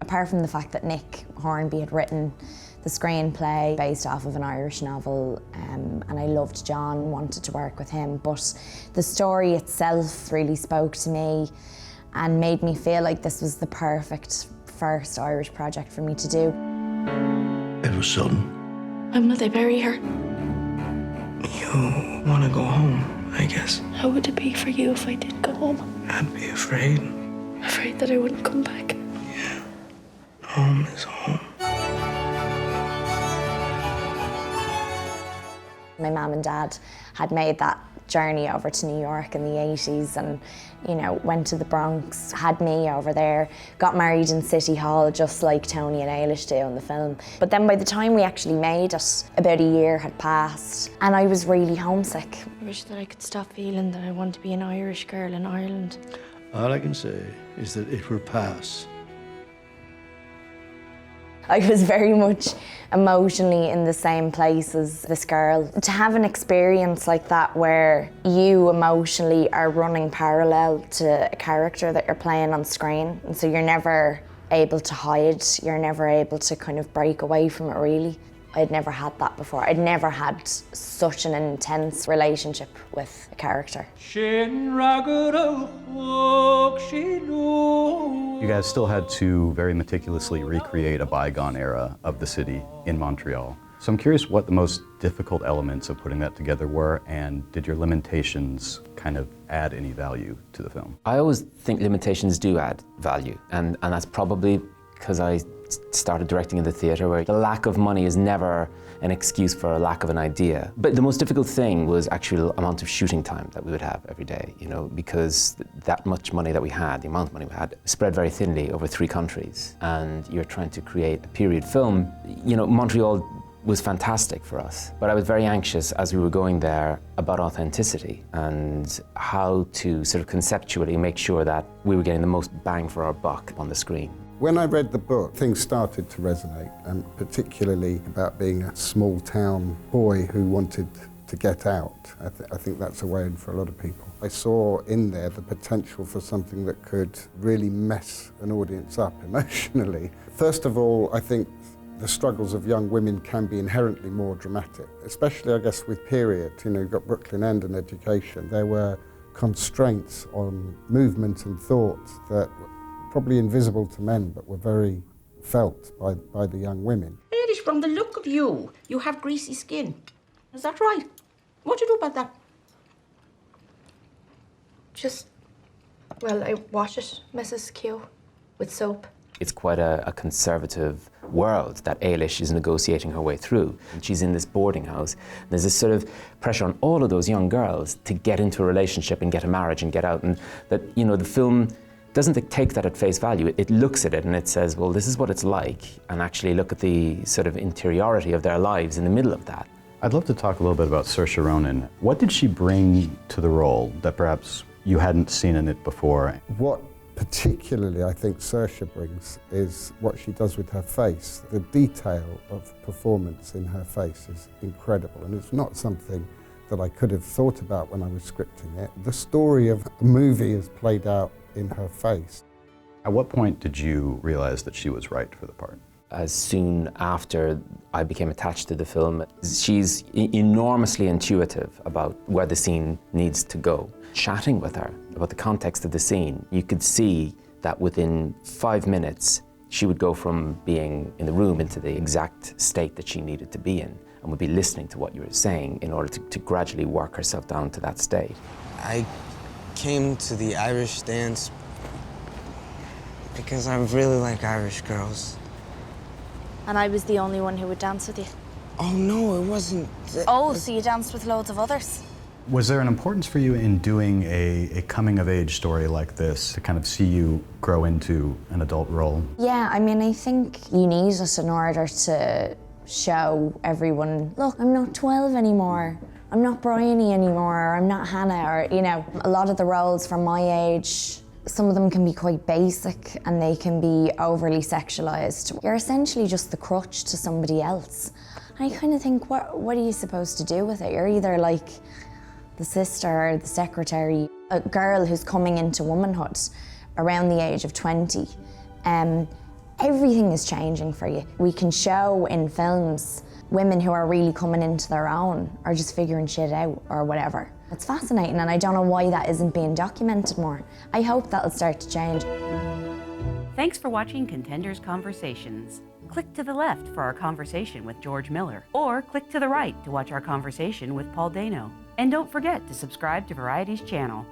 Apart from the fact that Nick Hornby had written the screenplay based off of an Irish novel, and I loved John, wanted to work with him, but the story itself really spoke to me and made me feel like this was the perfect first Irish project for me to do. It was sudden. When will they bury her? You want to go home, I guess. How would it be for you if I did go home? I'd be afraid. Afraid that I wouldn't come back? Yeah. Home is home. My mum and dad had made that journey over to New York in the 80s and, you know, went to the Bronx, had me over there, got married in City Hall just like Tony and Eilish do in the film. But then by the time we actually made it, about a year had passed and I was really homesick. I wish that I could stop feeling that I want to be an Irish girl in Ireland. All I can say is that it will pass. I was very much emotionally in the same place as this girl. To have an experience like that where you emotionally are running parallel to a character that you're playing on screen, and so you're never able to hide, you're never able to kind of break away from it really. I'd never had that before. I'd never had such an intense relationship with a character. You guys still had to very meticulously recreate a bygone era of the city in Montreal. So I'm curious what the most difficult elements of putting that together were, and did your limitations kind of add any value to the film? I always think limitations do add value, and that's probably because I started directing in the theatre, where the lack of money is never an excuse for a lack of an idea. But the most difficult thing was actual amount of shooting time that we would have every day, you know, because that much money that we had, the amount of money we had, spread very thinly over 3 countries. And you're trying to create a period film. You know, Montreal was fantastic for us, but I was very anxious as we were going there about authenticity and how to sort of conceptually make sure that we were getting the most bang for our buck on the screen. When I read the book, things started to resonate, and particularly about being a small town boy who wanted to get out. I think that's a way in for a lot of people. I saw in there the potential for something that could really mess an audience up emotionally. First of all, I think the struggles of young women can be inherently more dramatic, especially, I guess, with period. You know, you've got Brooklyn End and education. There were constraints on movement and thought that probably invisible to men, but were very felt by the young women. Eilish, from the look of you, you have greasy skin. Is that right? What do you do about that? Just, well, I wash it, Mrs. Q, with soap. It's quite a conservative world that Eilish is negotiating her way through. She's in this boarding house. There's this sort of pressure on all of those young girls to get into a relationship and get a marriage and get out. And that, you know, the film doesn't take that at face value. It looks at it and it says, well, this is what it's like, and actually look at the sort of interiority of their lives in the middle of that. I'd love to talk a little bit about Saoirse Ronan. What did she bring to the role that perhaps you hadn't seen in it before? What particularly I think Saoirse brings is what she does with her face. The detail of performance in her face is incredible, and it's not something that I could have thought about when I was scripting it. The story of a movie is played out in her face. At what point did you realize that she was right for the part? As soon after I became attached to the film, she's enormously intuitive about where the scene needs to go. Chatting with her about the context of the scene, you could see that within 5 minutes, she would go from being in the room into the exact state that she needed to be in, and would be listening to what you were saying in order to gradually work herself down to that state. I came to the Irish dance because I really like Irish girls. And I was the only one who would dance with you. Oh no, it wasn't. Oh, so you danced with loads of others? Was there an importance for you in doing a coming-of-age story like this to kind of see you grow into an adult role? Yeah, I mean, I think you need it in order to show everyone, look, I'm not 12 anymore. I'm not Bryony anymore, or I'm not Hannah, or, you know, a lot of the roles from my age, some of them can be quite basic and they can be overly sexualized. You're essentially just the crutch to somebody else. And I kind of think, what are you supposed to do with it? You're either like the sister or the secretary. A girl who's coming into womanhood around the age of 20 Everything is changing for you. We can show in films women who are really coming into their own or just figuring shit out or whatever. It's fascinating, and I don't know why that isn't being documented more. I hope that'll start to change. Thanks for watching Contenders Conversations. Click to the left for our conversation with George Miller, or click to the right to watch our conversation with Paul Dano. And don't forget to subscribe to Variety's channel.